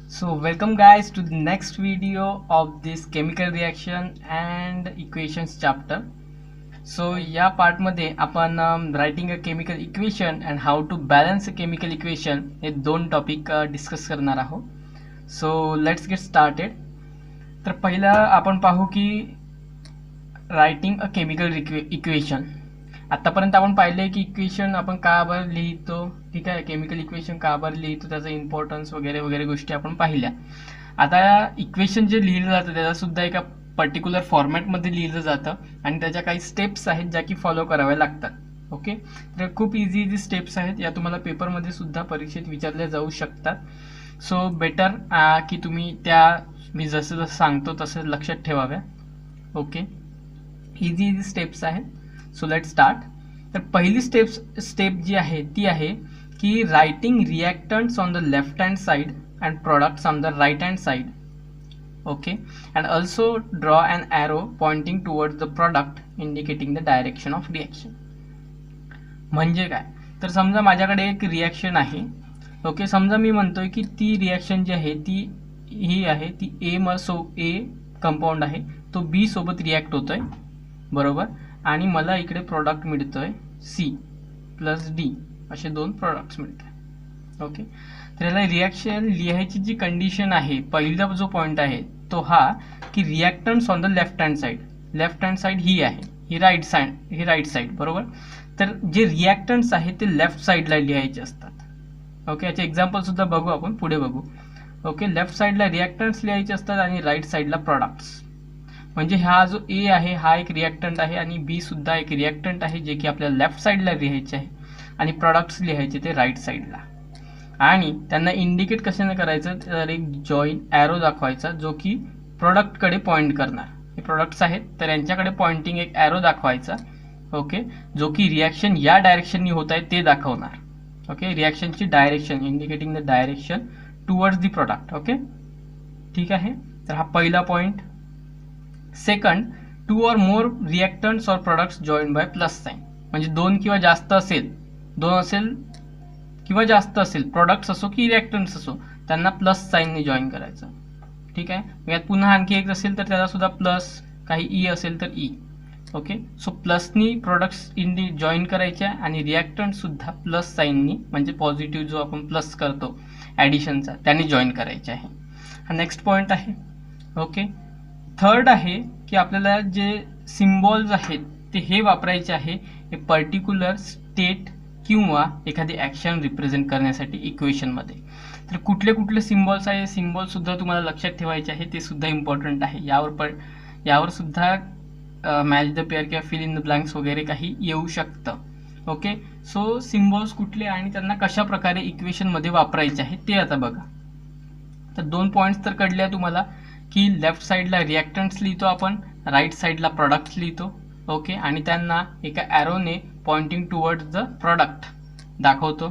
So welcome guys to the next video of this chemical reaction and equations chapter. So या part मध्ये आपण writing a chemical equation and how to balance a chemical equation हे दोन topic discuss करणार आहोत. So let's get started. तर पहिला आपण पाहू की रायटिंग अ केमिकल इक्वेशन. आतापर्यंत आपण पाहिले की इक्वेशन आपण का बरं लिहितो, ठीक आहे, केमिकल इक्वेशन का बरं लिहितो, त्याचं इम्पॉर्टन्स वगैरे वगैरे गोष्टी आपण पाहिल्या. आता इक्वेशन जे लिहिलं जातं त्याचासुद्धा एका पर्टिक्युलर फॉर्मॅटमध्ये लिहिलं जातं आणि त्याच्या काही स्टेप्स आहेत ज्या की फॉलो कराव्या लागतात. ओके, तर खूप इझी स्टेप्स आहेत, या तुम्हाला पेपरमध्ये सुद्धा परीक्षेत विचारल्या जाऊ शकतात. सो बेटर की तुम्ही त्या मी जसं जसं सांगतो तसं लक्षात ठेवाव्या. ओके, इझी स्टेप्स आहेत. So let start. तर पहिली स्टेप जी आहे ती आहे की writing reactants on the left hand side and products on the right hand side. Okay, and also draw an arrow pointing towards the product indicating the direction of reaction. म्हणजे काय, तर समजा माझ्याकडे एक रिॲक्शन आहे. ओके, समजा मी म्हणतोय की ती रिॲक्शन जी आहे ती ही आहे, ती ए कंपाऊंड आहे, तो बी सोबत रिॲक्ट होतोय, बरोबर, आणि मला इकडे प्रोडक्ट मिळतोय सी प्लस डी, असे दोन प्रोडक्ट्स मिळतात. ओके, तर याला रिॲक्शन लिहायची जी कंडिशन आहे, पहिला जो पॉईंट आहे तो हा की reactants on the left hand side ही आहे, ही राईट साइड, बरोबर. तर जे रिॲक्टंट्स आहेत ते लेफ्ट साईडला लिहायचे असतात. ओके, याचे एक्झाम्पल सुद्धा बघू, आपण पुढे बघू. ओके, लेफ्ट साईडला रिॲक्टंट्स लिहायचे असतात आणि राईट साईडला प्रोडक्ट्स. म्हणजे हा जो ए आहे हा एक रिॲक्टंट आहे आणि बी सुद्धा एक रिॲक्टंट आहे, जे की आपल्याला लेफ्ट साईडला लिहायचे आहे आणि प्रोडक्ट्स लिहायचे ते राईट साईडला. आणि त्यांना इंडिकेट कशाने करायचं, तर एक जॉईन ॲरो दाखवायचा जो की प्रोडक्टकडे पॉईंट करणार. हे प्रोडक्ट्स आहेत तर यांच्याकडे पॉइंटिंग एक ॲरो दाखवायचा. ओके, जो की रिॲक्शन या डायरेक्शननी होत आहे ते दाखवणार. ओके, रिॲक्शनची direction indicating the direction towards the product. Okay, ठीक आहे, तर हा पहिला point. Second, two or more reactants or products join by plus sign. म्हणजे दोन किंवा जास्त असेल, किंवा जास्त असेल, प्रोडक्ट्स असो की रिॲक्टंट्स असो, त्यांना प्लस साईनने जॉईन करायचं. ठीक आहे, यात पुन्हा आणखी एक असेल तर त्याला सुद्धा प्लस, काही ई असेल तर ई. ओके, सो प्लसनी प्रोडक्ट्स जॉईन करायच्या आणि रिॲक्टंट सुद्धा प्लस साईननी, म्हणजे पॉझिटिव्ह जो आपण प्लस करतो ॲडिशनचा, त्याने जॉईन करायचे आहे. हा नेक्स्ट पॉईंट आहे. ओके, थर्ड आहे की आपल्याला जे सिम्बॉल्स आहेत ते हे वापरायचे आहे एक पर्टिक्युलर स्टेट किंवा एखादी ॲक्शन रिप्रेझेंट करण्यासाठी इक्वेशनमध्ये. तर कुठले कुठले सिम्बॉल्स आहे, सिम्बॉल सुद्धा तुम्हाला लक्षात ठेवायचे आहे, ते सुद्धा इम्पॉर्टंट आहे. यावर सुद्धा मॅच द पेअर किंवा फिल इन द ब्लँक्स वगैरे काही येऊ शकतं. ओके, सो सिम्बॉल्स कुठले आणि त्यांना कशा प्रकारे इक्वेशनमध्ये वापरायचे आहे ते आता बघा. तर दोन पॉईंट्स तर कळल्या तुम्हाला की लेफ्ट साईडला रिॲक्टंट्स लिहितो आपण, राईट साईडला प्रोडक्ट्स लिहितो. ओके, आणि त्यांना एका ॲरोने पॉइंटिंग टुवर्ड्स द प्रोडक्ट दाखवतो.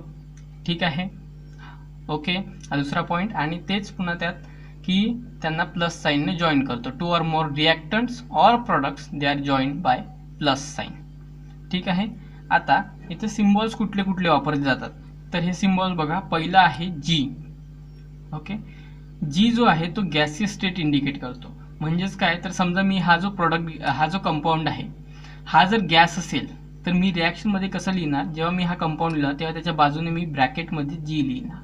ठीक आहे. ओके, हा दुसरा पॉईंट. आणि तेच पुन्हा त्यात की त्यांना प्लस साईनने जॉईन करतो. Two or more reactants or products they are join by plus sign. ठीक आहे. आता इथे सिम्बॉल्स कुठले कुठले वापरले जातात, तर हे सिम्बॉल्स बघा. पहिला आहे जी. ओके, जी जो आहे तो गॅसियस स्टेट इंडिकेट करतो. म्हणजेच काय, तर समजा मी हा जो कंपाऊंड आहे हा जर गॅस असेल तर मी रिॲक्शनमध्ये कसं लिहिणार, जेव्हा मी हा कंपाऊंड लिहिला तेव्हा त्याच्या बाजूने मी ब्रॅकेटमध्ये जी लिहिणार,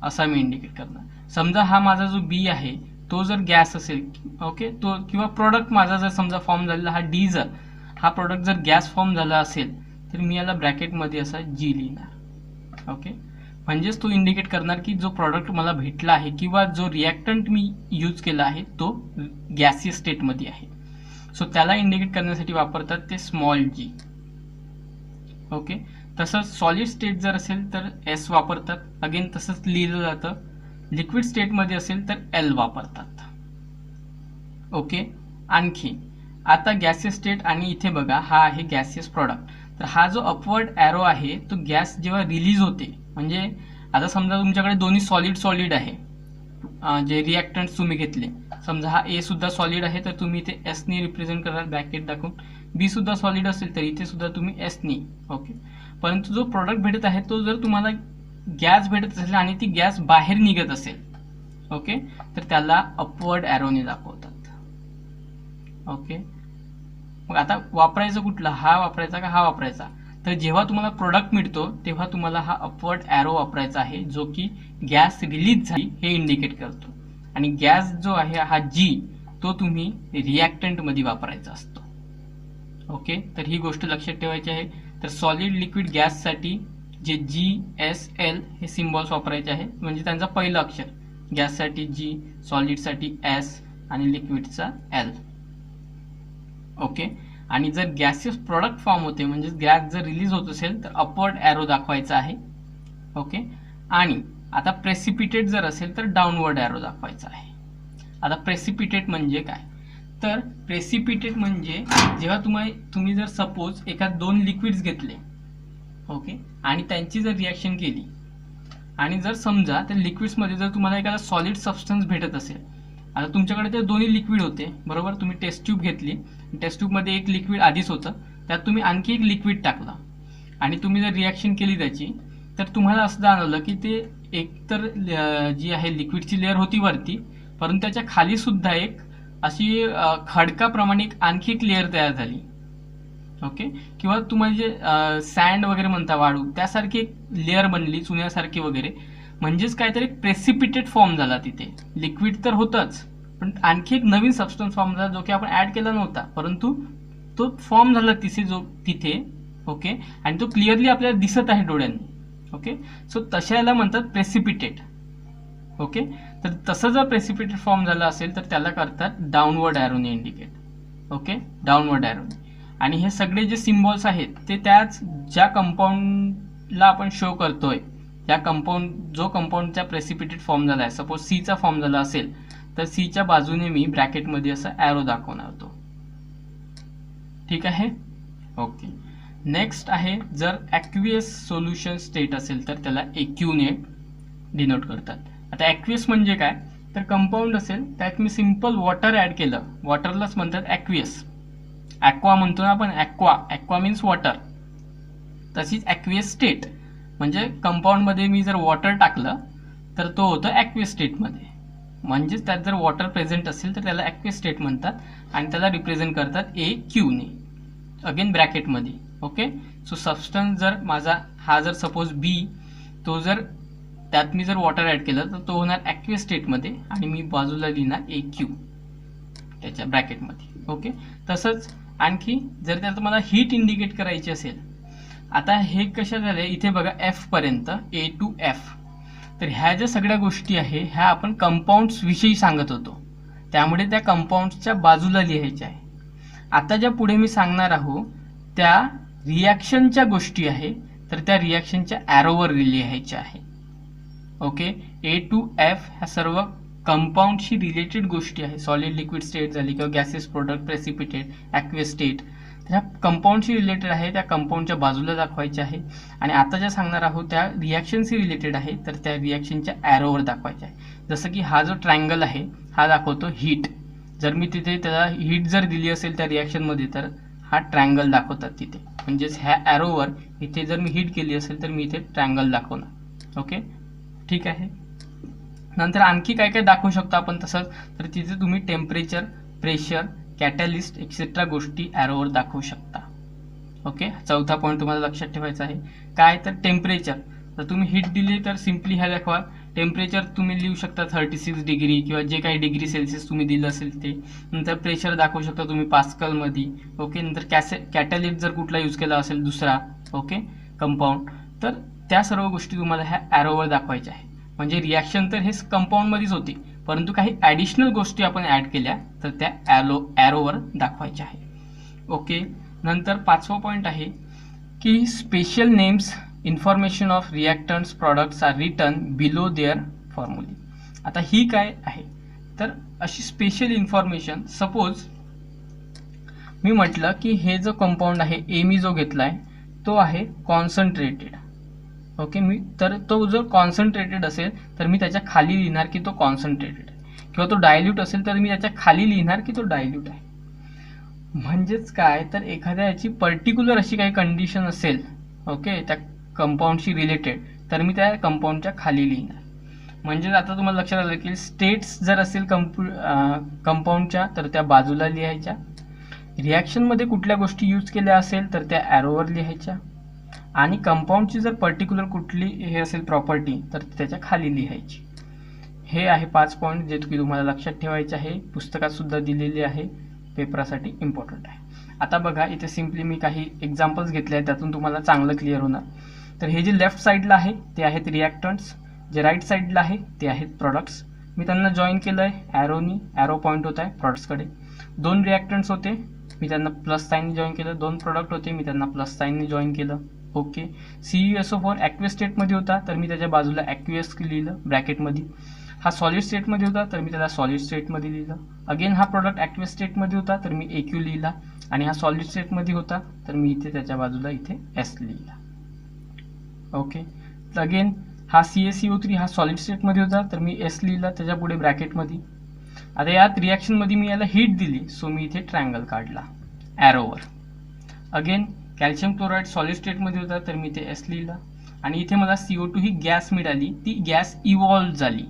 असा मी इंडिकेट करणार. समजा हा माझा जो बी आहे तो जर गॅस असेल, ओके, तो किंवा प्रोडक्ट माझा जर समजा फॉर्म झालेला हा डी, जर हा प्रोडक्ट जर गॅस फॉर्म झाला असेल तर मी याला ब्रॅकेटमध्ये असा जी लिहिणार. ओके, म्हणजेच तो इंडिकेट करणार की जो प्रॉडक्ट मला भेटला आहे किंवा जो रिॲक्टंट मी यूज केला आहे तो गॅसियस स्टेटमध्ये आहे. सो त्याला इंडिकेट करण्यासाठी वापरतात ते स्मॉल जी. ओके, तसंच सॉलिड स्टेट जर असेल तर एस वापरतात. अगेन तसंच लिहिलं जातं. लिक्विड स्टेटमध्ये असेल तर एल वापरतात. ओके, आणखी आता गॅसियस स्टेट आणि इथे बघा हा आहे गॅसियस प्रॉडक्ट. तर हा जो अपवर्ड ॲरो आहे तो गॅस जेव्हा रिलीज होते, म्हणजे आता समजा तुमच्याकडे दोन्ही सॉलिड आहे, जे रिॲक्टंट्स तुम्ही घेतले, समजा हा ए सुद्धा सॉलिड आहे तर तुम्ही इथे एसनी रिप्रेझेंट कराल ब्रॅकेट दाखवून. बी सुद्धा सॉलिड असेल तर इथे सुद्धा तुम्ही एसनी. ओके, परंतु जो प्रॉडक्ट भेटत आहे तो जर तुम्हाला गॅस भेटत असेल आणि ती गॅस बाहेर निघत असेल, ओके, तर त्याला अपवर्ड ॲरोने दाखवतात. ओके, मग आता वापरायचं कुठला, हा वापरायचा का हा वापरायचा? तर जेव्हा तुम्हाला प्रोडक्ट मिळतो तेव्हा तुम्हाला हा अपवर्ड ॲरो वापरायचा आहे, जो की गॅस रिलीज झाली हे इंडिकेट करतो. आणि गॅस जो आहे हा जी, तो तुम्ही रिॲक्टंटमध्ये वापरायचा असतो. ओके, तर ही गोष्ट लक्षात ठेवायची आहे. तर सॉलिड लिक्विड गॅससाठी जे GSL हे सिम्बॉल्स वापरायचे आहे, म्हणजे त्यांचा पहिलं अक्षर. गॅससाठी G, सॉलिडसाठी S आणि लिक्विडचा L. ओके, आणि जर गॅसियस प्रोडक्ट फॉर्म होते म्हणजे गॅस जर रिलीज होत असेल तर अपवर्ड ॲरो दाखवायचा आहे. ओके, आणि आता प्रेसिपिटेट जर असेल तर डाऊनवर्ड ॲरो दाखवायचा आहे. आता प्रेसिपिटेट म्हणजे काय? तर प्रेसिपिटेट म्हणजे जेव्हा तुम्ही जर सपोज एखाद 2 लिक्विड्स घेतले, ओके, आणि त्यांची जर रिॲक्शन केली आणि जर समजा त्या लिक्विड्समध्ये जर तुम्हाला एखादा सॉलिड सबस्टन्स भेटत असेल, आता तुमच्याकडे ते दोन्ही लिक्विड होते बरोबर, तुम्ही टेस्ट ट्यूब घेतली, टेस्ट ट्यूबमध्ये एक लिक्विड आधीच होतं, त्यात तुम्ही आणखी एक लिक्विड टाकलं आणि तुम्ही जर रिॲक्शन केली त्याची, तर तुम्हाला असं जाणवलं की ते एकतर जी आहे लिक्विडची लेअर होती वरती, परंतु त्याच्या खाली सुद्धा एक अशी खडकाप्रमाणे आणखी एक लेअर तयार झाली. ओके, किंवा तुम्हाला जे सँड वगैरे म्हणता, वाळू, त्यासारखी एक लेअर बनली चुन्यासारखी वगैरे, म्हणजेच काहीतरी प्रेसिपिटेट फॉर्म झाला तिथे. लिक्विड तर होतंच, पण आणखी एक नवीन सबस्टन्स फॉर्म झाला जो की आपण ॲड केला नव्हता, परंतु तो फॉर्म झाला तिथे. ओके, आणि तो क्लिअरली आपल्याला दिसत आहे डोळ्यांनी. ओके, सो तशाला म्हणतात प्रेसिपिटेट. ओके, तर तसं जर प्रेसिपिटेट फॉर्म झाला असेल तर त्याला करतात डाऊनवर्ड ॲरोने इंडिकेट. ओके, डाऊनवर्ड ॲरोने. आणि हे सगळे जे सिम्बॉल्स आहेत ते त्याच ज्या कंपाऊंडला आपण शो करतोय, त्या जो कंपाऊंडचा प्रेसिपिटेट फॉर्म झाला आहे, सपोज सीचा फॉर्म झाला असेल तर सीच्या बाजूने मी ब्रॅकेटमध्ये असं ॲरो दाखवणार होतो. ठीक आहे. ओके, नेक्स्ट आहे जर ॲक्वियस सोल्युशन स्टेट असेल तर त्याला AQ ने डिनोट करतात. आता ॲक्वियस म्हणजे काय? तर कंपाऊंड असेल त्यात मी सिंपल वॉटर ॲड केलं, वॉटरलाच म्हणतात ॲक्वियस. ॲक्वा म्हणतो ना आपण, ॲक्वा मीन्स वॉटर. तशीच ॲक्वियस स्टेट म्हणजे कंपाऊंडमध्ये मी जर वॉटर टाकलं तर तो होतो ॲक्वियस स्टेटमध्ये. म्हणजेच त्यात जर वॉटर प्रेझेंट असेल तर त्याला ॲक्वियस स्टेट म्हणतात आणि त्याला रिप्रेझेंट करतात AQ ने, अगेन ब्रॅकेटमध्ये. ओके, सो सबस्टन्स जर माझा हा जर सपोज B, तो जर त्यात मी जर वॉटर ॲड केलं तर तो होणार ॲक्वियस स्टेटमध्ये आणि मी बाजूला लिहिणार AQ त्याच्या ब्रॅकेटमध्ये. ओके, तसंच आणखी जर त्यात मला हीट इंडिकेट करायची असेल, आता हे कशा झाले इथे बघा F पर्यंत, A to F. तर ह्या ज्या सगळ्या गोष्टी आहे ह्या आपण कंपाऊंड्स विषयी सांगत होतो, त्यामुळे त्या कंपाऊंड्सच्या बाजूला लिहायच्या आहे. आता ज्या पुढे मी सांगणार आहोत त्या रिॲक्शनच्या गोष्टी आहे, तर त्या रिॲक्शनच्या ॲरोवर लिहायच्या आहे. ओके, A to F ह्या सर्व कंपाऊंडशी रिलेटेड गोष्टी आहे. सॉलिड लिक्विड स्टेट झाली किंवा gases product, precipitate, aqueous state, तर ह्या कंपाऊंडशी रिलेटेड आहे, त्या कंपाऊंडच्या बाजूला दाखवायच्या आहे. आणि आता ज्या सांगणार आहोत त्या रिॲक्शनशी रिलेटेड आहे, तर त्या रिॲक्शनच्या ॲरोवर दाखवायच्या आहे. जसं की हा जो ट्रायंगल आहे हा दाखवतो हीट. जर मी तिथे त्याला हीट जर दिली असेल त्या रिॲक्शनमध्ये तर हा ट्रायंगल दाखवतात तिथे, म्हणजेच ह्या ॲरोवर इथे जर मी हीट केली असेल तर मी इथे ट्रायंगल दाखवणार. ओके, ठीक आहे. नंतर आणखी काय काय दाखवू शकतो आपण तसंच, तर तिथे तुम्ही टेम्परेचर, प्रेशर, कॅटॅलिस्ट एक्सेट्रा गोष्टी ॲरोवर दाखवू शकता. ओके, चौथा पॉईंट तुम्हाला लक्षात ठेवायचा आहे काय, तर टेम्परेचर. तर तुम्ही हीट दिली तर सिम्पली ह्या दाखवा. टेम्परेचर तुम्ही लिहू शकता 36 डिग्री किंवा जे काही डिग्री सेल्सिअस तुम्ही दिलं असेल ते. नंतर प्रेशर दाखवू शकता तुम्ही पास्कलमध्ये. ओके, नंतर कॅटॅलिस्ट जर कुठला यूज केला असेल दुसरा, ओके, कंपाऊंड, तर त्या सर्व गोष्टी तुम्हाला ह्या ॲरोवर दाखवायच्या आहे. म्हणजे रिॲक्शन तर हे कंपाऊंडमध्येच होती, परंतु काही ॲडिशनल गोष्टी आपण ॲड केल्या तर त्या ॲरोवर दाखवायच्या आहे. ओके, नंतर 5वा पॉईंट आहे की special names information of reactants products are written below their formulae. आता ही काय आहे, तर अशी स्पेशल इन्फॉर्मेशन, सपोज मी म्हटलं की हे जो कंपाऊंड आहे ए मी जो घेतला आहे तो आहे कॉन्सन्ट्रेटेड. ओके, मी तर तो जर कॉन्सन्ट्रेटेड असेल तर मी त्याच्या खाली लिहिणार की तो कॉन्सन्ट्रेटेड आहे, किंवा तो डायल्यूट असेल तर मी त्याच्या खाली लिहिणार की तो डायल्यूट आहे. म्हणजेच काय, तर एखाद्या याची पर्टिक्युलर अशी काही कंडिशन असेल, ओके, त्या कंपाऊंडशी रिलेटेड, तर मी त्या कंपाऊंडच्या खाली लिहिणार. म्हणजे आता तुम्हाला लक्षात आलं की स्टेट्स जर असेल कंपाऊंडच्या तर त्या बाजूला लिहायच्या, रिॲक्शनमध्ये कुठल्या गोष्टी यूज केल्या असेल तर त्या ॲरोवर लिहायच्या, आणि कंपाऊंडची जर पर्टिक्युलर कुठली हे असेल प्रॉपर्टी तर त्याच्या खाली लिहायची. हे आहे 5 पॉईंट जे की तुम्हाला लक्षात ठेवायचे आहे. पुस्तकात सुद्धा दिलेले आहे, पेपरासाठी इम्पॉर्टंट आहे. आता बघा इथे सिम्पली मी काही एक्झाम्पल्स घेतले आहेत, त्यातून तुम्हाला चांगलं क्लिअर होणार. तर हे जे लेफ्ट साईडला आहे ते आहेत रिॲक्टंट्स, जे राईट साईडला आहे ते आहेत प्रॉडक्ट्स. मी त्यांना जॉईन केलं आहे ॲरोनी, ॲरो पॉईंट होत आहे प्रॉडक्ट्सकडे. 2 रिॲक्टंट्स होते, मी त्यांना प्लस साईनने जॉईन केलं. 2 प्रॉडक्ट होते, मी त्यांना प्लस साईनने जॉईन केलं. ओके. CuSO4 ॲक्वियस स्टेटमध्ये होता तर मी त्याच्या बाजूला ॲक्वियस लिहिलं ब्रॅकेटमध्ये. हा सॉलिड स्टेटमध्ये होता तर मी त्याला सॉलिड स्टेटमध्ये लिहिलं. अगेन हा प्रॉडक्ट ॲक्वियस स्टेटमध्ये होता तर मी AQ लिहिला, आणि हा सॉलिड स्टेटमध्ये होता तर मी इथे त्याच्या बाजूला इथे S लिहिला. ओके. तर अगेन हा CaCO3 हा सॉलिड स्टेटमध्ये होता तर मी S लिहिला त्याच्या पुढे ब्रॅकेटमध्ये. आता यात रिॲक्शनमध्ये मी याला हीट दिली, सो मी इथे ट्रायंगल काढला ॲरोवर. अगेन कॅल्शियम क्लोराईड सॉलिड स्टेटमध्ये होता तर मी इथे S लिहिला, आणि इथे मला CO2 ही गॅस मिळाली, ती गॅस इव्हॉल्व झाली.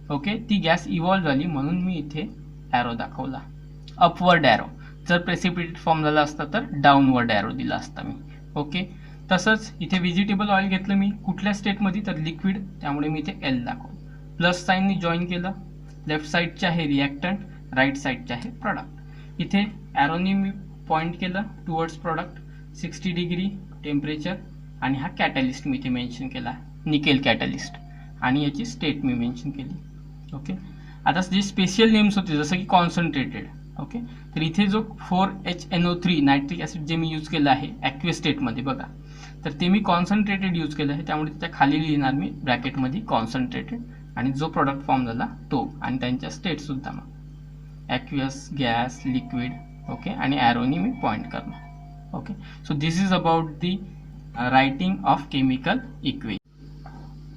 ओके, ती गॅस इव्हॉल्व झाली म्हणून मी इथे ॲरो दाखवला, अपवर्ड ॲरो. जर प्रेसिपिटेट फॉर्म झाला असता तर डाऊनवर्ड ॲरो दिला असता मी. ओके. तसंच इथे व्हेजिटेबल ऑइल घेतलं मी, कुठल्या स्टेटमध्ये तर लिक्विड, त्यामुळे मी इथे L दाखवलं. प्लस साईननी जॉईन केलं, लेफ्ट साईडचे आहे रिॲक्टंट, राईट साईडचे आहे प्रॉडक्ट. इथे ॲरोनी मी पॉईंट केलं टुवर्ड्स प्रॉडक्ट, 60 डिग्री टेम्परेचर, आणि हा कॅटलिस्ट मी इथे मेन्शन केला, निकेल कॅटलिस्ट, आणि याची स्टेट मी मेन्शन केली. ओके. आता जे स्पेशल नेम्स होते जसं की कॉन्सन्ट्रेटेड, ओके, तर इथे जो 4HNO3 नायट्रिक ॲसिड जे मी यूज केलं आहे ॲक्वियस स्टेटमध्ये बघा, तर ते मी कॉन्सन्ट्रेटेड यूज केलं आहे, त्यामुळे त्याच्या खाली लिहिणार मी ब्रॅकेटमध्ये कॉन्सन्ट्रेटेड, आणि जो प्रोडक्ट फॉर्म झाला तो, आणि त्यांच्या स्टेटसुद्धा मग ॲक्वियस, गॅस, लिक्विड. ओके. आणि ॲरोनी मी पॉईंट करणार. Okay. So this is about the writing of chemical equation.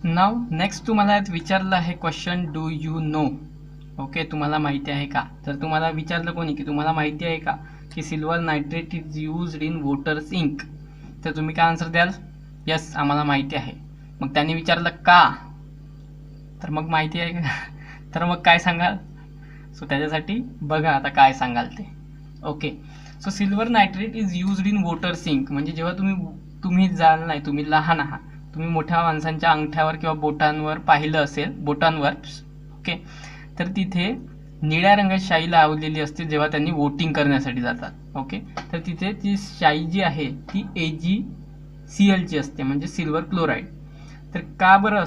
Now next तुम्हाला विचारलं आहे question, do you know. Okay, तुम्हाला माहिती आहे का? तर तुम्हाला विचारलं कोणी की तुम्हाला माहिती आहे का की silver nitrate is used in waters ink, तर तुम्ही काय आन्सर द्याल? यस, आम्हाला माहिती आहे. मग त्यांनी विचारलं का, तर मग माहिती आहे का तर मग काय सांगाल? सो त्याच्यासाठी बघा आता काय सांगाल ते. Okay. So silver nitrate is used in water sink, म्हणजे जेव्हा तुम्ही जाल नाही, तुम्ही लहान आहात, तुम्ही मोठ्या माणसांच्या अंगठ्यावर किंवा बोटांवर पाहिलं असेल, बोटांवर. ओके. तर तिथे निळ्या रंगाची शाई लावलेली असते जेव्हा त्यांनी वोटिंग करण्यासाठी जातात. ओके. तर तिथे ती शाई जी आहे ती AgCl ची असते, म्हणजे सिल्वर क्लोराईड. तर का बरं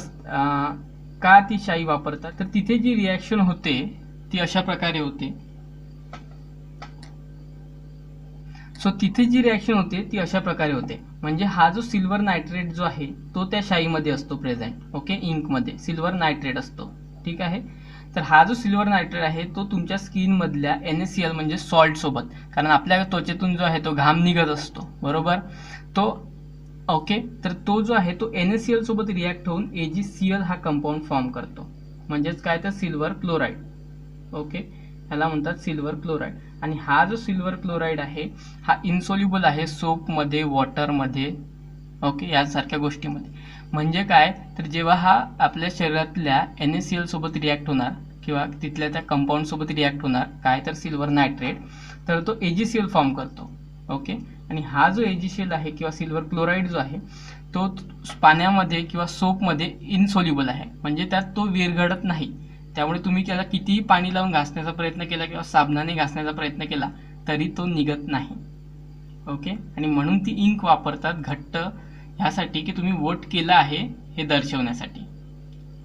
का ती शाई वापरतात? तर तिथे जी रिॲक्शन होते ती अशा प्रकारे होते. सो तिथे जी रिॲक्शन होते ती अशा प्रकारे होते, म्हणजे हा जो सिल्वर नायट्रेट जो आहे तो त्या शाईमध्ये असतो प्रेझेंट. ओके. इंकमध्ये सिल्वर नायट्रेट असतो. ठीक आहे. तर हा जो सिल्वर नायट्रेट आहे तो तुमच्या स्किनमधल्या NaCl म्हणजे सॉल्ट सोबत, कारण आपल्या त्वचेतून जो आहे तो घाम निघत असतो, बरोबर, तो. ओके. तर तो जो आहे तो NaCl सोबत रिॲक्ट होऊन AgCl हा कंपाऊंड फॉर्म करतो, म्हणजेच काय तर सिल्वर क्लोराईड. ओके. ह्याला म्हणतात सिल्वर क्लोराईड. आणि हा जो सिल्वर क्लोराईड आहे हा इन्सोल्युबल आहे सोपमध्ये, वॉटरमध्ये, ओके, यासारख्या गोष्टीमध्ये. म्हणजे काय तर जेव्हा हा आपल्या शरीरातल्या NaCl सोबत रिॲक्ट होणार किंवा तिथल्या त्या कंपाऊंड सोबत रिॲक्ट होणार काय तर सिल्वर नायट्रेट, तर तो AgCl फॉर्म करतो. ओके. आणि हा जो AgCl आहे किंवा सिल्वर क्लोराईड जो आहे तो पाण्यामध्ये किंवा सोपमध्ये इनसोल्युबल आहे, म्हणजे त्यात तो विरघळत नाही. त्यामुळे तुम्ही त्याला कितीही पाणी लावून घासण्याचा प्रयत्न केला किंवा साबणाने घासण्याचा प्रयत्न केला तरी तो निघत नाही. ओके. आणि म्हणून ती इंक वापरतात घट्ट ह्यासाठी की तुम्ही वोट केलं आहे हे दर्शवण्यासाठी.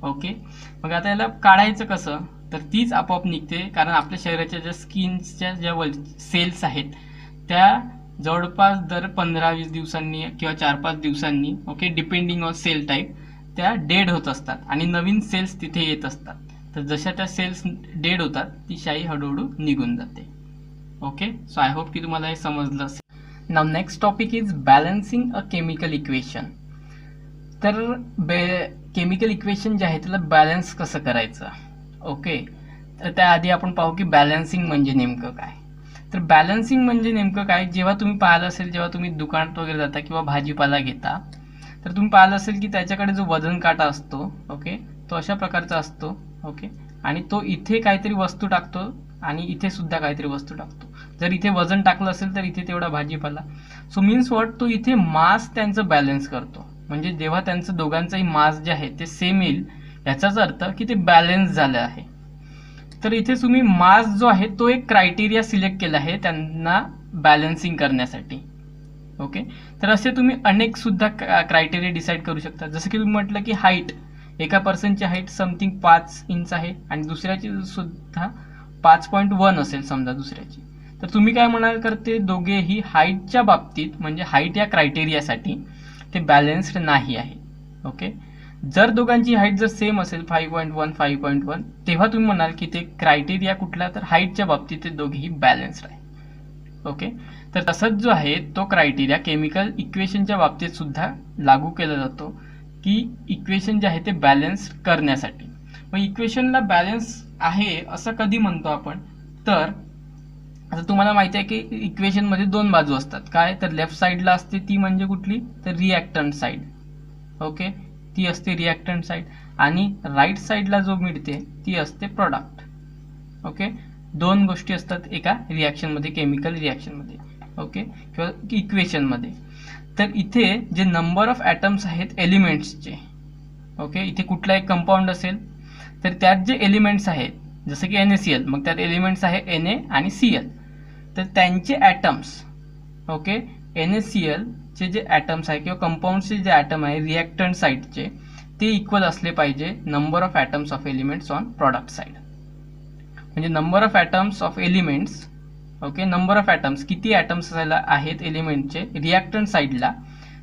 ओके. मग आता याला काढायचं कसं, तर तीच आपोआप निघते, कारण आपल्या शरीराच्या ज्या स्किनच्या ज्या सेल्स आहेत त्या जवळपास दर 15-20 दिवसांनी किंवा 4-5 दिवसांनी, okay, depending on cell type, त्या डेड होत असतात आणि नवीन सेल्स तिथे येत असतात. तर जशा त्या सेल्स डेड होतात ती शाई हळूहळू निघून जाते. ओके. सो आय होप की तुम्हाला हे समजलं असेल. Now next topic is balancing a chemical equation. तर केमिकल इक्वेशन जे आहे त्याला बॅलन्स कसं करायचं. ओके. तर त्याआधी आपण पाहू की बॅलन्सिंग म्हणजे नेमकं काय. तर बॅलन्सिंग म्हणजे नेमकं काय, जेव्हा तुम्ही पाहिलं असेल जेव्हा तुम्ही दुकानात वगैरे जाता किंवा भाजीपाला घेता तर तुम्ही पाहिलं असेल की त्याच्याकडे जो वजन काटा असतो, ओके, तो अशा प्रकारचा असतो, ओके, आणि तो इथे काहीतरी वस्तू टाकतो आणि इथे सुद्धा काहीतरी वस्तू टाकतो. जर इथे वजन टाकलं असेल तर इथे तेवढा भाजीपाला. सो मीन्स व्हॉट, तो इथे मास त्यांचं बॅलन्स करतो. म्हणजे जेव्हा त्यांचं दोघांचंही मास जे आहे ते सेम येईल, याचाच अर्थ की ते बॅलन्स झालं आहे. तर इथे तुम्ही मास जो आहे तो एक क्रायटेरिया सिलेक्ट केला आहे त्यांना बॅलन्सिंग करण्यासाठी. ओके, तर असे तुम्ही अनेक सुद्धा क्रायटेरिया डिसाईड करू शकता. जसं की तुम्ही म्हटलं की हाईट, एका पर्सनची हाईट समथिंग 5 इंच आहे आणि दुसऱ्याची सुद्धा 5.1 असेल समजा दुसऱ्याची, तर तुम्ही काय म्हणाल, तर ते दोघेही हाईटच्या बाबतीत म्हणजे हाईट या क्रायटेरियासाठी ते बॅलन्स्ड नाही आहे. ओके, जर दोघांची हाईट जर सेम असेल 5.1 5.1, तेव्हा तुम्ही म्हणाल की ते क्रायटेरिया कुठला, तर हाईटच्या बाबतीत ते दोघेही बॅलन्स्ड आहे. ओके, तर तसंच जो आहे तो क्रायटेरिया केमिकल इक्वेशनच्या बाबतीत सुद्धा लागू केला जातो की इक्वेशन जे आहे ते बॅलन्स करण्यासाठी. मग इक्वेशनला बॅलन्स आहे असं कधी म्हणतो आपण, तर आता तुम्हाला माहिती आहे की इक्वेशनमध्ये दोन बाजू असतात. काय, तर लेफ्ट साईडला असते ती म्हणजे कुठली, तर रिॲक्टंट साईड. ओके, ती असते रिॲक्टंट साईड, आणि राईट साईडला जो मिळते ती असते प्रॉडक्ट. ओके, दोन गोष्टी असतात एका रिॲक्शनमध्ये, केमिकल रिॲक्शनमध्ये, ओके, किंवा इक्वेशनमध्ये. तर इथे जे नंबर ऑफ ॲटम्स आहेत एलिमेंट्सचे, ओके, इथे कुठला एक कंपाऊंड असेल तर त्यात जे एलिमेंट्स आहेत, जसं की NaCl, मग त्यात एलिमेंट्स आहे Na आणि Cl, तर त्यांचे ॲटम्स, ओके, NaCl चे जे ॲटम्स आहे किंवा कंपाऊंडचे जे ॲटम आहे रिॲक्टंट साईडचे, ते इक्वल असले पाहिजे number of atoms of elements on product side. म्हणजे number of atoms of elements, okay, number of atoms किती ॲटम्स असायला आहेत एलिमेंटचे रिॲक्टंट साईडला,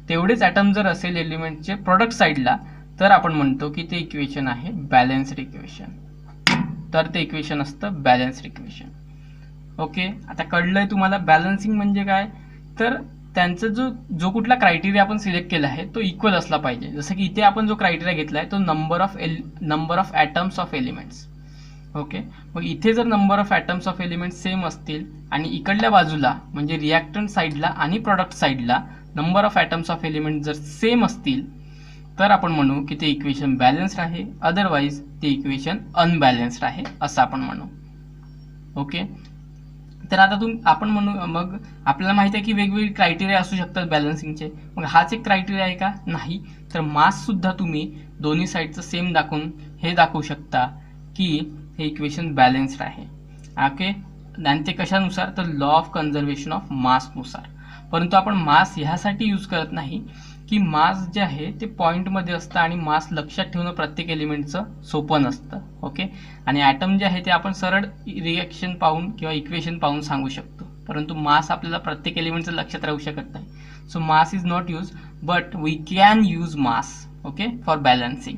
तेवढेच ॲटम जर असेल एलिमेंटचे प्रॉडक्ट साईडला, तर आपण म्हणतो की ते इक्वेशन आहे बॅलन्स्ड इक्वेशन. तर ते इक्वेशन असतं बॅलन्स्ड इक्वेशन. ओके, आता कळलंय तुम्हाला बॅलन्सिंग म्हणजे काय, तर त्यांचा जो कुठला क्रायटेरिया आपण सिलेक्ट केला आहे तो इक्वल असला पाहिजे. जसं की इथे आपण जो क्रायटेरिया घेतला आहे तो number of atoms of elements. Okay, मग इथे जर number of atoms of elements same असतील आणि इकडल्या बाजूला म्हणजे रिॲक्टंट साईडला आणि प्रॉडक्ट साईडला number of atoms of element जर सेम असतील, तर आपण म्हणू की ते इक्वेशन बॅलन्स्ड आहे. अदरवाईज ते इक्वेशन अनबॅलन्स्ड आहे असं आपण म्हणू. ओके, तर आता आपण म्हणू, मग आपल्याला माहिती आहे की वेगवेगळे क्रायटेरिया असू शकतात बॅलन्सिंगचे. मग हाच एक क्रायटेरिया आहे का, नाही. तर मास सुद्धा तुम्ही दोन्ही साईडचं सेम दाखवून हे दाखवू शकता की हे इक्वेशन बॅलन्स्ड आहे. ओके, आणि ते कशानुसार, तर लॉ ऑफ कन्झर्वेशन ऑफ मासनुसार. परंतु आपण मास ह्यासाठी यूज करत नाही की मास जे आहे ते पॉईंटमध्ये असतं आणि मास लक्षात ठेवणं प्रत्येक एलिमेंटचं सोपं नसतं. ओके, आणि ॲटम जे आहे ते आपण सरळ रिॲक्शन पाहून किंवा इक्वेशन पाहून सांगू शकतो, परंतु मास आपल्याला प्रत्येक एलिमेंटचं लक्षात राहू शकत नाही. So mass is not use, but we can use mass, okay, for balancing.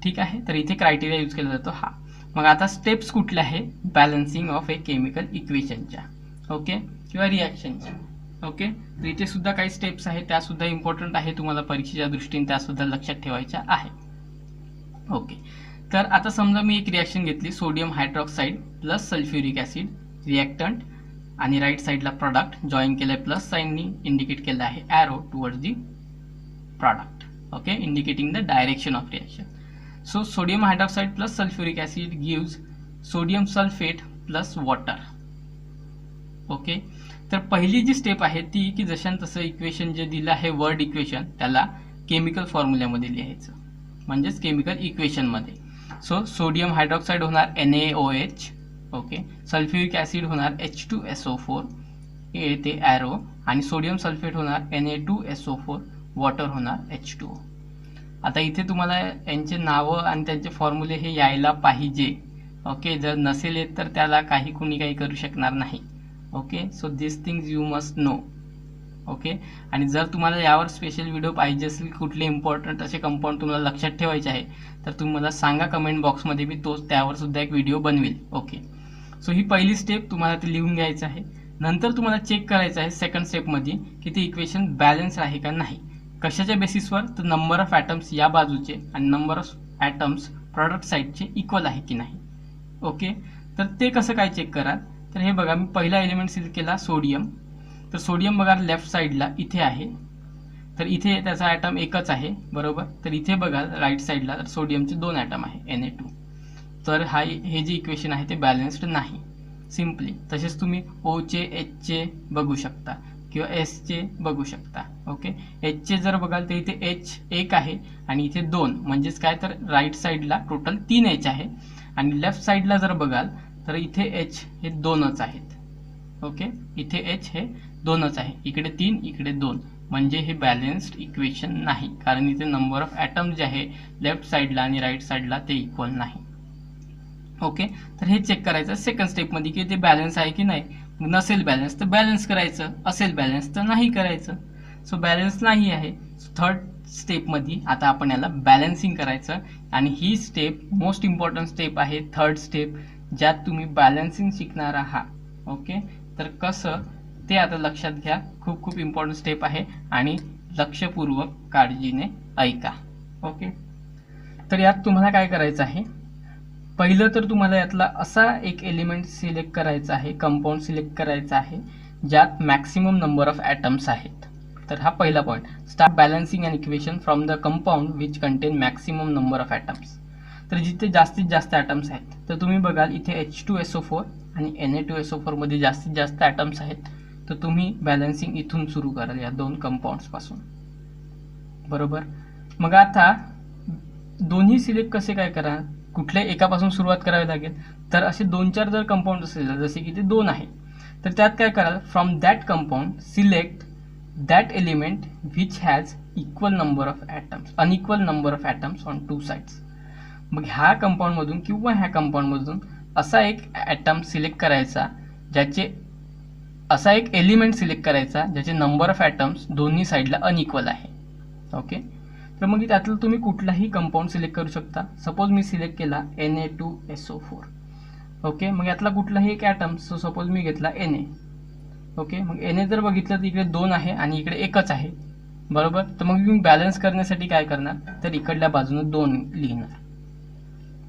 ठीक आहे, तर इथे क्रायटेरिया यूज केला जातो हा. मग आता स्टेप्स कुठल्या आहे बॅलन्सिंग ऑफ ए केमिकल इक्वेशनच्या, ओके, किंवा रिॲक्शनच्या. ओके, तर इथे सुद्धा काही स्टेप्स आहेत, त्यासुद्धा इम्पॉर्टंट आहे, तुम्हाला परीक्षेच्या दृष्टीने त्यासुद्धा लक्षात ठेवायच्या आहे. ओके, तर आता समजा मी एक रिॲक्शन घेतली, sodium hydroxide plus sulphuric acid reactant, आणि राईट साईडला प्रॉडक्ट जॉईन केलं आहे प्लस साईननी, इंडिकेट केलं आहे arrow towards the product. Okay, indicating the direction of reaction. So sodium hydroxide plus sulphuric acid gives sodium sulphate plus water. Okay, तर पहिली जी step आहे ती की जशान तसं इक्वेशन जे दिलं आहे वर्ड इक्वेशन त्याला केमिकल फॉर्म्युल्यामध्ये लिहायचं, म्हणजेच केमिकल इक्वेशनमध्ये. सो सोडियम हायड्रॉक्साईड होणार NaOH, ओके, सल्फ्युरिक ॲसिड होणार H2SO4, येते ॲरो, आणि सोडियम सल्फेट होणार Na2SO4, वॉटर होणार H2O. आता इथे तुम्हाला यांचे नावं आणि त्यांचे फॉर्म्युले हे यायला पाहिजे. ओके, जर नसेल येत तर त्याला कुणी काही करू शकणार नाही. Okay, so this things you must know. Okay, आणि जर तुम्हाला यावर स्पेशल व्हिडिओ पाहिजे असेल, कुठले इम्पॉर्टंट असे कंपाऊंड तुम्हाला लक्षात ठेवायचे आहे, तर तुम्ही मला सांगा कमेंट बॉक्समध्ये, मी त्यावर सुद्धा एक व्हिडिओ बनवेल. ओके, सो ही पहिली स्टेप तुम्हाला ते लिहून घ्यायचं आहे. नंतर तुम्हाला चेक करायचं आहे सेकंड स्टेपमध्ये की ते इक्वेशन बॅलन्स आहे का नाही. कशाच्या बेसिसवर, तर नंबर ऑफ ॲटम्स या बाजूचे आणि नंबर ऑफ ॲटम्स प्रॉडक्ट साईडचे इक्वल आहे की नाही. ओके, तर ते कसं काय चेक कराल, तर हे बघा, मी पहिला एलिमेंट सिलेक्ट केला सोडियम. तर सोडियम बघा लेफ्ट साईडला इथे आहे, तर इथे त्याचा ॲटम एकच आहे बरोबर. तर इथे बघा राईट साईडला तर सोडियमचे 2 ॲटम आहे Na2. तर हे जे इक्वेशन आहे ते बॅलन्स्ड नाही सिम्पली. तसेच तुम्ही ओचे एचचे बघू शकता किंवा एसचे बघू शकता. ओके, एचचे जर बघाल तर इथे एच 1 आहे आणि इथे 2, म्हणजेच काय तर राईट साईडला टोटल 3 एच आहे आणि लेफ्ट साईडला जर बघाल तर इथे एच हे 2च आहेत. ओके, इथे एच हे 2च आहे, इकडे 3 इकडे 2, म्हणजे हे बॅलन्स्ड इक्वेशन नाही कारण इथे नंबर ऑफ ॲटम जे आहे लेफ्ट साईडला आणि राईट साईडला ते इक्वल नाही. ओके, तर हे चेक करायचं सेकंड स्टेपमध्ये की ते बॅलन्स आहे की नाही. नसेल बॅलन्स तर बॅलन्स करायचं, असेल बॅलन्स तर नाही करायचं. सो बॅलन्स नाही आहे. थर्ड स्टेपमध्ये आता आपण याला बॅलन्सिंग करायचं आणि ही स्टेप मोस्ट इम्पॉर्टंट स्टेप आहे, थर्ड स्टेप, ज्यात तुम्ही बॅलन्सिंग शिकणार आहात. ओके, तर कसं ते आता लक्षात घ्या. खूप खूप इम्पॉर्टंट स्टेप आहे आणि लक्षपूर्वक काळजीने ऐका. ओके, तर यात तुम्हाला काय करायचं आहे, पहिलं तर तुम्हाला यातला असा एक एलिमेंट सिलेक्ट करायचा आहे, कंपाऊंड सिलेक्ट करायचा आहे ज्यात मॅक्सिमम नंबर ऑफ ॲटम्स आहेत. तर हा पहिला point. Start balancing an equation from the compound which contain maximum number of atoms. तर जिथे जास्तीत जास्त ॲटम्स आहेत तर तुम्ही बघाल इथे H2SO4 आणि Na2SO4 मध्ये जास्तीत जास्त ॲटम्स आहेत. तर तुम्ही बॅलन्सिंग इथून सुरू कराल या 2 कंपाऊंड्सपासून बरोबर. मग आता दोन्ही सिलेक्ट कसे काय करा, कुठल्या एकापासून सुरुवात करावी लागेल. तर असे 2-4 जर कंपाऊंड असेल जसे की ते 2 आहे तर त्यात काय कराल, from that compound select that element which has equal number of atoms, unequal number of atoms on 2 sides. मग ह्या कंपाऊंडमधून किंवा ह्या कंपाऊंडमधून असा एक ॲटम सिलेक्ट करायचा ज्याचे, असा एक एलिमेंट सिलेक्ट करायचा ज्याचे नंबर ऑफ ॲटम्स दोन्ही साईडला अनइक्वल आहे. ओके, तर मग त्यातलं तुम्ही कुठलाही कंपाऊंड सिलेक्ट करू शकता. सपोज मी सिलेक्ट केला Na2SO4. ओके, मग यातला कुठलाही एक ॲटम, सो सपोज मी घेतला Na. ओके, मग Na जर बघितलं तर इकडे 2 आहे आणि इकडे एकच आहे बरोबर. तर मग मी बॅलन्स करण्यासाठी काय करणार, तर इकडल्या बाजूने 2 लिहिणार.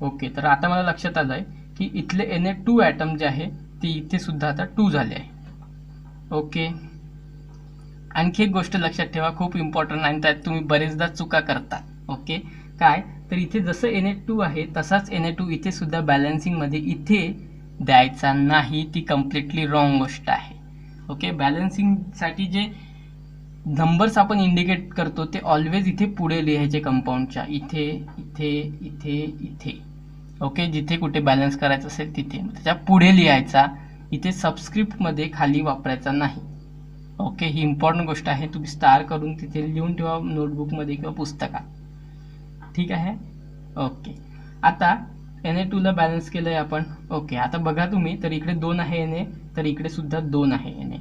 ओके, तर आता मला लक्षात आलं आहे की इथले Na2 ॲटम जे आहे ते इथे सुद्धा आता 2 झाले आहे. ओके, आणखी एक गोष्ट लक्षात ठेवा, खूप इम्पॉर्टंट आणि त्यात तुम्ही बरेचदा चुका करता. ओके, काय तर इथे जसं Na2 आहे तसाच Na2 इथे सुद्धा बॅलन्सिंगमध्ये इथे द्यायचा नाही, ती कम्प्लिटली रॉंग गोष्ट आहे. ओके, बॅलन्सिंगसाठी जे नंबर्स आपण इंडिकेट करतो ते ऑलवेज इथे पुढे लिहायचे कंपाऊंडच्या, इथे इथे इथे इथे. ओके, जिथे कुठे बॅलन्स करायचं असेल तिथे त्याच्या पुढे लिहायचा, इथे सबस्क्रिप्टमध्ये खाली वापरायचा नाही. ओके, ही इम्पॉर्टंट गोष्ट आहे, तुम्ही स्टार करून तिथे लिहून ठेवा नोटबुकमध्ये किंवा पुस्तकात. ठीक आहे. ओके, आता Na2ला बॅलन्स केलं आहे आपण. ओके, आता बघा तुम्ही तर इकडे 2 आहे Na, तर इकडे सुद्धा 2 आहे Na.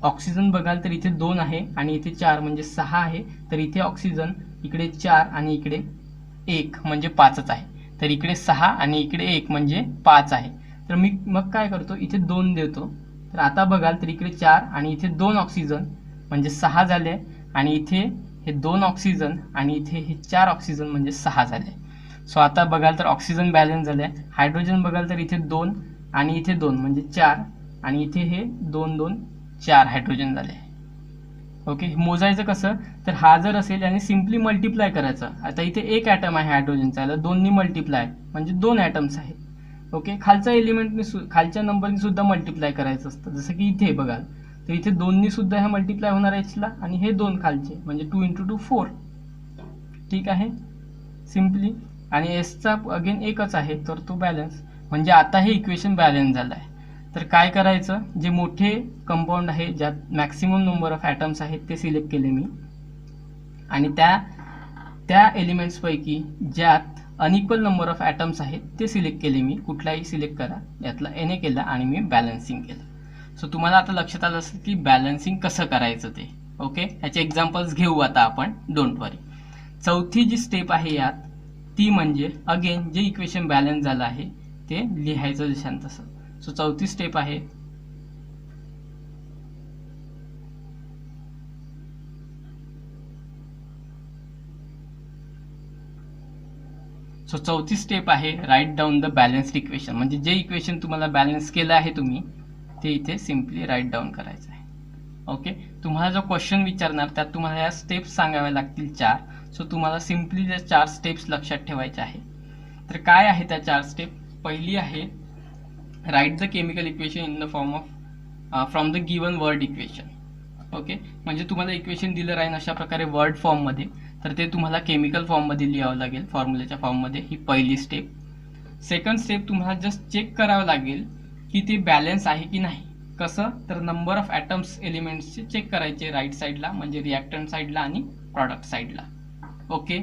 ऑक्सिजन बघाल तर इथे 2 आहे आणि इथे 4 म्हणजे 6 आहे. तर इथे ऑक्सिजन, इकडे 4 आणि इकडे 1 म्हणजे 5च आहे. तर इकडे 6 आणि इकडे 1 म्हणजे 5 आहे. तर मी मग काय करतो, इथे 2 देतो. तर आता बघाल तर इकडे 4 आणि इथे 2 ऑक्सिजन म्हणजे 6 झाले आणि इथे हे 2 ऑक्सिजन आणि इथे हे 4 ऑक्सिजन म्हणजे 6 झाले. सो आता बघाल तर ऑक्सिजन बॅलन्स झाले. हायड्रोजन बघाल तर इथे 2 आणि इथे 2 म्हणजे 4 आणि इथे हे 2 2 4 हायड्रोजन झाले. ओके, मोजायचं कसं, तर हा जर असेल आणि सिम्पली मल्टिप्लाय करायचं. आता इथे एक ॲटम आहे हायड्रोजनचा, याला 2नी मल्टिप्लाय म्हणजे 2 ॲटम्स आहेत. ओके, खालच्या एलिमेंटने खालच्या नंबरने सुद्धा मल्टिप्लाय करायचं असतं. जसं की इथे बघाल तर इथे 2नी सुद्धा हे मल्टिप्लाय होणार एचला आणि हे 2 खालचे म्हणजे 2 × 2 4. ठीक आहे, सिम्पली. आणि एसचा अगेन एकच आहे तर तो बॅलन्स, म्हणजे आता हे इक्वेशन बॅलन्स झालं आहे. तर काय करायचं, जे मोठे कंपाऊंड आहे ज्यात मॅक्सिमम नंबर ऑफ ॲटम्स आहेत ते सिलेक्ट केले मी आणि त्या एलिमेंट्सपैकी ज्यात अनइक्वल नंबर ऑफ ॲटम्स आहेत ते सिलेक्ट केले मी. कुठलाही सिलेक्ट करा, यातला Na केला आणि मी बॅलन्सिंग केलं. सो तुम्हाला आता लक्षात आलं असेल की बॅलन्सिंग कसं करायचं ते. ओके, याचे एक्झाम्पल्स घेऊ आता आपण, डोंट वरी. चौथी जी स्टेप आहे यात ती म्हणजे अगेन जे इक्वेशन बॅलन्स झालं आहे ते लिहायचं जशान तसं. सो चौथी स्टेप आहे write down the balanced equation. म्हणजे जे इक्वेशन तुम्हाला बॅलन्स केलं आहे तुम्ही ते इथे सिम्पली राईट डाऊन करायचं आहे. ओके, तुम्हाला जो क्वेश्चन विचारणार त्यात तुम्हाला या स्टेप्स सांगाव्या लागतील 4. सो तुम्हाला सिम्पली त्या 4 स्टेप्स लक्षात ठेवायच्या आहे. तर काय आहे त्या 4 स्टेप? पहिली आहे write the chemical equation in the form of from the given word equation. Okay, म्हणजे तुम्हाला इक्वेशन दिलं राहील अशा प्रकारे वर्ड फॉर्ममध्ये, तर ते तुम्हाला केमिकल फॉर्ममध्ये लिहावं लागेल, फॉर्म्युल्याच्या फॉर्ममध्ये. ही पहिली स्टेप. सेकंड स्टेप, तुम्हाला जस्ट चेक करावं लागेल की ते बॅलन्स आहे की नाही. कसं? तर नंबर ऑफ ॲटम्स एलिमेंट्सचे चेक करायचे राईट साईडला, म्हणजे रिॲक्टंट साईडला आणि प्रॉडक्ट साईडला. ओके,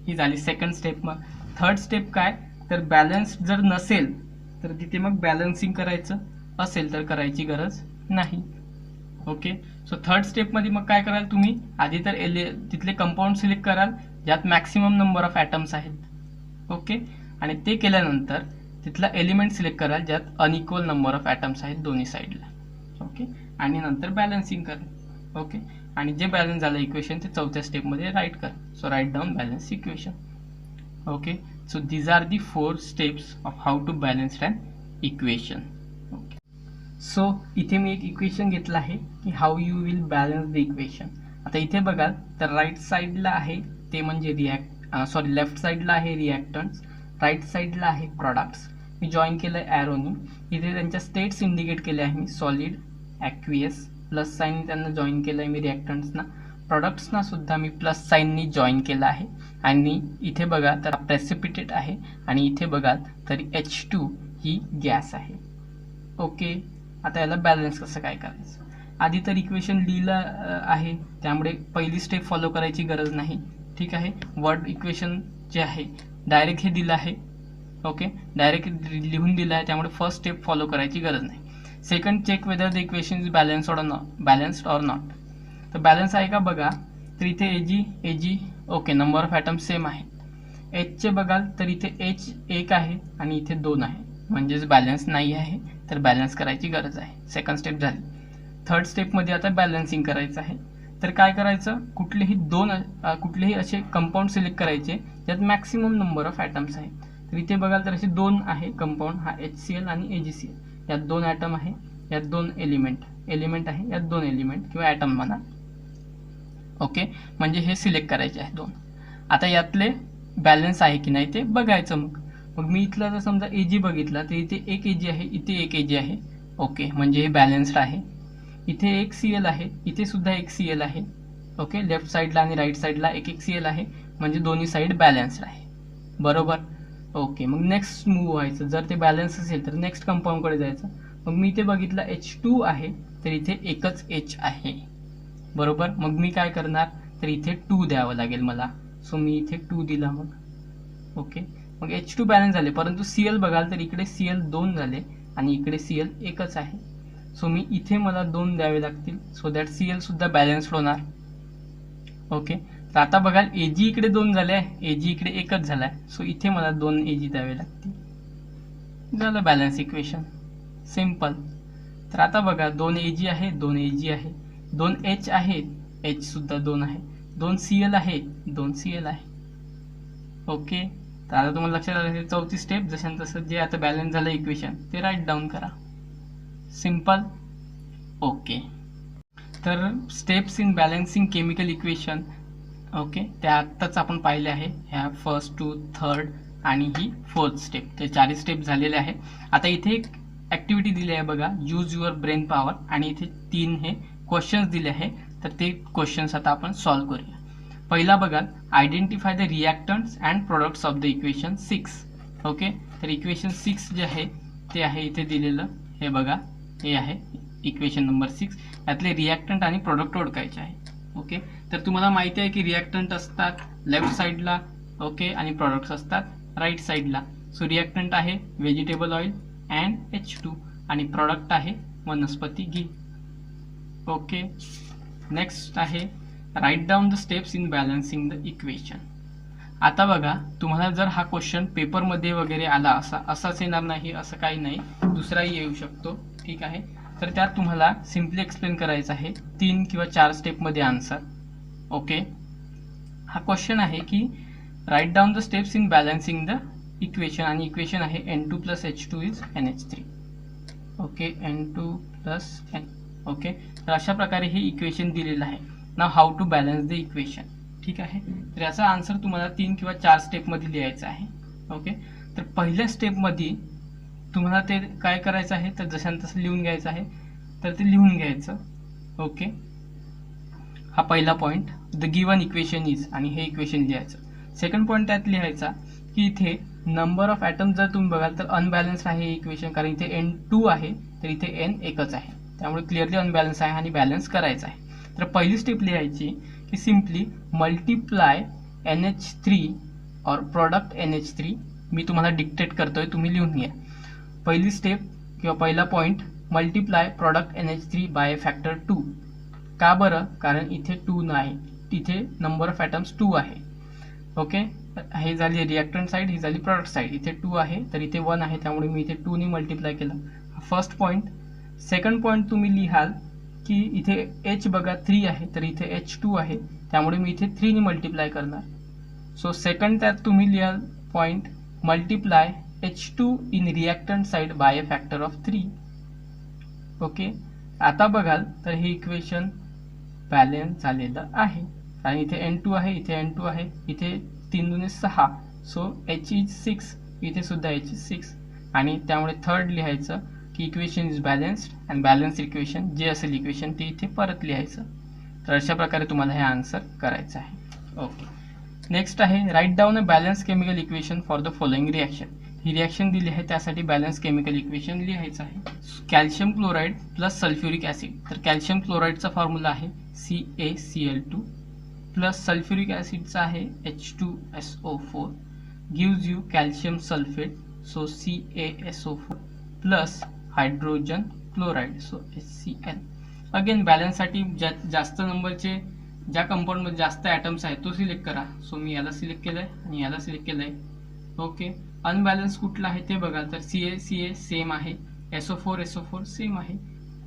ही झाली सेकंड स्टेप. मग थर्ड स्टेप काय? तर बॅलन्स जर नसेल तर तिथे मग बॅलन्सिंग करायचं, असेल तर करायची गरज नाही. ओके, सो थर्ड स्टेपमध्ये मग काय कराल तुम्ही? आधी तर तिथले कंपाऊंड सिलेक्ट कराल ज्यात मॅक्सिमम नंबर ऑफ ॲटम्स आहेत. ओके, आणि ते केल्यानंतर तिथला एलिमेंट सिलेक्ट कराल ज्यात अनइक्वल नंबर ऑफ ॲटम्स आहेत दोन्ही साईडला. ओके, आणि नंतर बॅलन्सिंग करा. ओके, आणि जे बॅलन्स झालं इक्वेशन ते चौथ्या स्टेपमध्ये राईट करा. So write down balance equation. Okay, so these are the 4 steps of how to balance an equation. Okay, so इथे मी एक इक्वेशन घेतलं आहे की how you will balance the equation. आता इथे बघाल तर राईट साईडला आहे ते म्हणजे लेफ्ट साईडला आहे रिॲक्टंट्स, राईट साईडला आहे प्रॉडक्ट्स. मी जॉईन केलं आहे ॲरोनी. इथे त्यांच्या स्टेट्स इंडिकेट केले आहे मी, सॉलिड, ॲक्वियस. प्लस साईन त्यांना जॉईन केलं आहे मी रिॲक्टंट्सना. प्रॉडक्ट्सना सुद्धा मी प्लस साईननी जॉईन केलं आहे. आणि इथे बघा तर प्रेसिपिटेट आहे, आणि इथे बघाल तर H2 ही गॅस आहे. ओके, आता याला बॅलन्स कसं काय करायचं? आधी तर इक्वेशन लिहिलं आहे, त्यामुळे पहिली स्टेप फॉलो करायची गरज नाही. ठीक आहे, वर्ड इक्वेशन जे आहे डायरेक्ट हे दिलं आहे. ओके, डायरेक्ट लिहून दिलं आहे, त्यामुळे फर्स्ट स्टेप फॉलो करायची गरज नाही. Second, check whether the equation is balanced or not. तर बॅलन्स आहे का बघा. तर इथे A G okay, number of atoms same आहे. एचचे बघाल तर इथे एच 1 आहे आणि इथे 2 आहे, म्हणजेच बॅलन्स नाही आहे, तर बॅलन्स करायची गरज आहे. सेकंड स्टेप झाली. थर्ड स्टेपमध्ये आता बॅलन्सिंग करायचं आहे. तर काय करायचं? कुठलेही असे कंपाऊंड सिलेक्ट करायचे ज्यात मॅक्सिमम नंबर ऑफ ॲटम्स आहेत. तर इथे बघाल तर असे 2 आहे कंपाऊंड, हा HCl आणि AgCl. यात 2 ॲटम आहे, यात 2 एलिमेंट आहे, यात 2 एलिमेंट किंवा ॲटम म्हणा. ओके, म्हणजे हे सिलेक्ट करायचे आहे 2. आता यातले बॅलन्स आहे की नाही ते बघायचं. मग मी इथला जर समजा Ag बघितला तर इथे 1 Ag आहे, इथे 1 Ag आहे. ओके, म्हणजे हे बॅलन्स्ड आहे. इथे 1 Cl आहे, इथे सुद्धा 1 Cl आहे. ओके, लेफ्ट साईडला आणि राईट साईडला 1 Cl आहे, म्हणजे दोन्ही साईड बॅलन्स्ड आहे. बरोबर. ओके, मग नेक्स्ट मूव्ह व्हायचं. जर ते बॅलन्स असेल तर नेक्स्ट कंपाऊंडकडे जायचं. मग मी इथे बघितलं H2 आहे, तर इथे एकच H आहे. बरोबर. मग मी काय करणार? तर इथे 2 द्यावं लागेल मला. सो मी इथे 2 दिला. मग ओके, मग H2 बॅलन्स झाले, परंतु Cl बघाल तर इकडे Cl 2 झाले आणि इकडे Cl एकच आहे. सो मी इथे मला 2 द्यावे लागतील, सो दॅट Cl सुद्धा बॅलन्स्ड होणार. ओके, तर आता बघाल Ag इकडे 2 झाले आहे, Ag इकडे एकच झाला आहे, सो इथे मला 2 Ag द्यावे लागतील. झालं बॅलन्स इक्वेशन, सिम्पल. तर आता बघा 2 Ag आहे, 2 Ag आहे, 2 H आहे, H सुद्धा 2 आहे, 2 Cl आहे, 2 Cl आहे. ओके, तर आता तुम्हाला लक्षात आलं चौथी स्टेप जसं तसं जे आता बॅलन्स झालं इक्वेशन ते राईट डाऊन करा. सिम्पल. ओके, तर steps in balancing chemical equation okay त्या आत्ताच आपण पाहिले आहे. ह्या फर्स्ट, टू, थर्ड आणि ही फोर्थ स्टेप, ते 4 स्टेप झालेले आहे. आता इथे एक ॲक्टिव्हिटी दिली आहे बघा, यूज युअर ब्रेन पॉवर, आणि इथे 3 हे क्वेश्चन्स दिले आहे. तर ते क्वेश्चन्स आता आपण सॉल्व्ह करूया. पहिला बघा, identify the reactants and products of the equation 6. Okay, तर इक्वेशन 6 जे आहे ते आहे इथे दिलेलं, हे बघा हे आहे इक्वेशन नंबर 6. यातले रिॲक्टंट आणि प्रोडक्ट ओळखायचे आहे. ओके, तर तुम्हाला माहिती आहे की रिॲक्टंट असतात लेफ्ट साईडला, ओके, आणि प्रोडक्ट्स असतात राईट साईडला. सो रिॲक्टंट आहे व्हेजिटेबल ऑइल अँड H2 आणि प्रोडक्ट आहे वनस्पती घी. ओके, नेक्स्ट आहे write down the steps in balancing the equation. आता बघा, तुम्हाला जर हा क्वेश्चन पेपरमध्ये वगैरे आला असाच येणार नाही, असं काही नाही, दुसराही येऊ शकतो. ठीक आहे, तर त्यात तुम्हाला सिम्पली एक्सप्लेन करायचं आहे 3 किंवा 4 स्टेपमध्ये आन्सर. ओके, हा क्वेश्चन आहे की write down the steps in balancing the equation, आणि इक्वेशन आहे N2 + H2 is NH3. Okay, N2 + N. Okay, तर अशा प्रकारे हे इक्वेशन दिलेलं आहे. Now how to balance the equation. ठीक आहे, तर याचा आन्सर तुम्हाला 3 किंवा 4 स्टेपमध्ये लिहायचा आहे. ओके, तर पहिल्या स्टेपमध्ये तुम्हाला ते काय करायचं आहे, तर जसं तसं लिहून घ्यायचं आहे, तर ते लिहून घ्यायचं. ओके, हा पहिला point, the given equation is, आणि हे इक्वेशन लिहायचं. सेकंड पॉईंट त्यात लिहायचा की इथे नंबर ऑफ ॲटम्स जर तुम्ही बघाल तर अनबॅलन्स्ड आहे हे इक्वेशन, कारण इथे N2 आहे तर इथे N एकच आहे, त्यामुळे क्लिअरली अनबॅलन्स आहे आणि बॅलन्स करायचं आहे. तर पहिली स्टेप लिहायची की सिम्पली मल्टिप्लाय NH3 और प्रोडक्ट NH3. मी तुम्हाला डिक्टेट करतोय, तुम्ही लिहून घ्या. पहिली स्टेप किंवा पहिला point, multiply product NH3 by factor 2. का बरं, कारण इथे 2 नाही, तिथे नंबर ऑफ ॲटम्स 2 आहे. ओके, हे झाली रिॲक्टंट साईड, ही झाली प्रोडक्ट साईड. इथे 2 आहे तर इथे 1 आहे, त्यामुळे मी इथे 2 ने मल्टिप्लाय केलं. First point. सेकंड पॉईंट तुम्ही लिहाल की इथे H बघा 3 आहे तर इथे H2 आहे, त्यामुळे मी इथे 3 ने मल्टिप्लाय करणार. सो सेकंड त्यात तुम्ही लिहाल point, multiply H2 in reactant side by a factor of 3. Okay, आता बघाल तर हे इक्वेशन बॅलन्स झालेलं आहे, कारण इथे N2 आहे, इथे N2 आहे, इथे 3 दुने 6, सो H इज 6, इथे सुद्धा H इज 6, आणि त्यामुळे थर्ड लिहायचं की equation is balanced, and balance equation जे असेल इक्वेशन ते इथे परत लिहायचं. तर अशा प्रकारे तुम्हाला हे आन्सर करायचं आहे. ओके, नेक्स्ट आहे write down a balance chemical equation for the following reaction. ही रिॲक्शन दिली आहे, त्यासाठी बॅलन्स केमिकल इक्वेशन लिहायचं आहे. Calcium chloride plus sulphuric acid. तर कॅल्शियम क्लोराईडचा फॉर्म्युला आहे CaCl2 प्लस सल्फ्युरिक ॲसिडचा आहे H2SO4 gives you calcium sulphate, so CaSO4 plus hydrogen chloride, so HCl. Again बॅलन्ससाठी जास्त नंबरचे ज्या कंपाऊंडमध्ये जास्त ॲटम्स आहेत तो सिलेक्ट करा. सो मी याला सिलेक्ट केलं आहे आणि याला सिलेक्ट केलं आहे. ओके, अनबॅलन्स कुठला आहे ते बघा, तर CaCa सेम आहे, SO4 सेम आहे,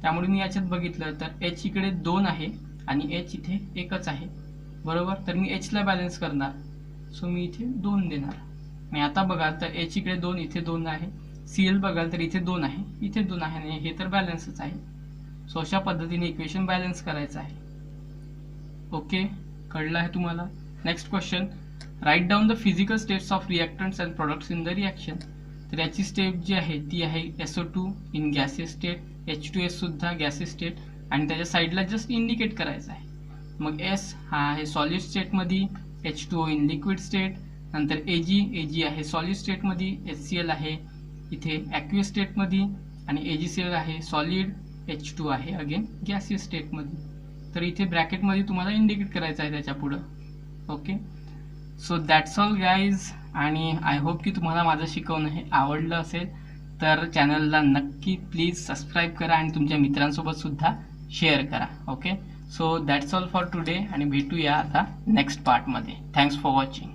त्यामुळे मी याच्यात बघितलं तर H इकडे 2 आहे आणि H इथे एकच आहे, बरोबर. तर मी Hला बॅलन्स करणार, सो मी इथे 2 देणार. आणि आता बघाल तर H इकडे 2, इथे 2 आहे. Cl बघाल तर इथे 2 आहे, इथे 2 आहे, आणि हे तर बॅलन्सच आहे. सो अशा पद्धतीने इक्वेशन बॅलन्स करायचं आहे. ओके, कळलं आहे तुम्हाला. Next question, write down the physical states of reactants and products in the reaction. तर याची स्टेप जी आहे ती आहे SO2 in gaseous state, H2S सुद्धा गॅसियस स्टेट, आणि त्याच्या साईडला जस्ट इंडिकेट करायचं आहे. मग S हा आहे सॉलिड स्टेटमध्ये, H2O इन लिक्विड स्टेट, नंतर Ag आहे सॉलिड स्टेटमध्ये, HCl आहे इथे ॲक्वियस स्टेटमध्ये, आणि AgCl आहे सॉलिड, H2 आहे अगेन गॅसियस स्टेटमध्ये. तर इथे ब्रॅकेटमध्ये तुम्हाला इंडिकेट करायचं आहे त्याच्या पुढं. Okay, so that's all guys, आणि आय होप की तुम्हाला माझं शिकवणं हे आवडलं असेल. तर चॅनलला नक्की प्लीज सबस्क्राईब करा आणि तुमच्या मित्रांसोबत सुद्धा शेअर करा. Okay, so that's all for today, आणि भेटूया आता नेक्स्ट पार्टमध्ये. Thanks for watching.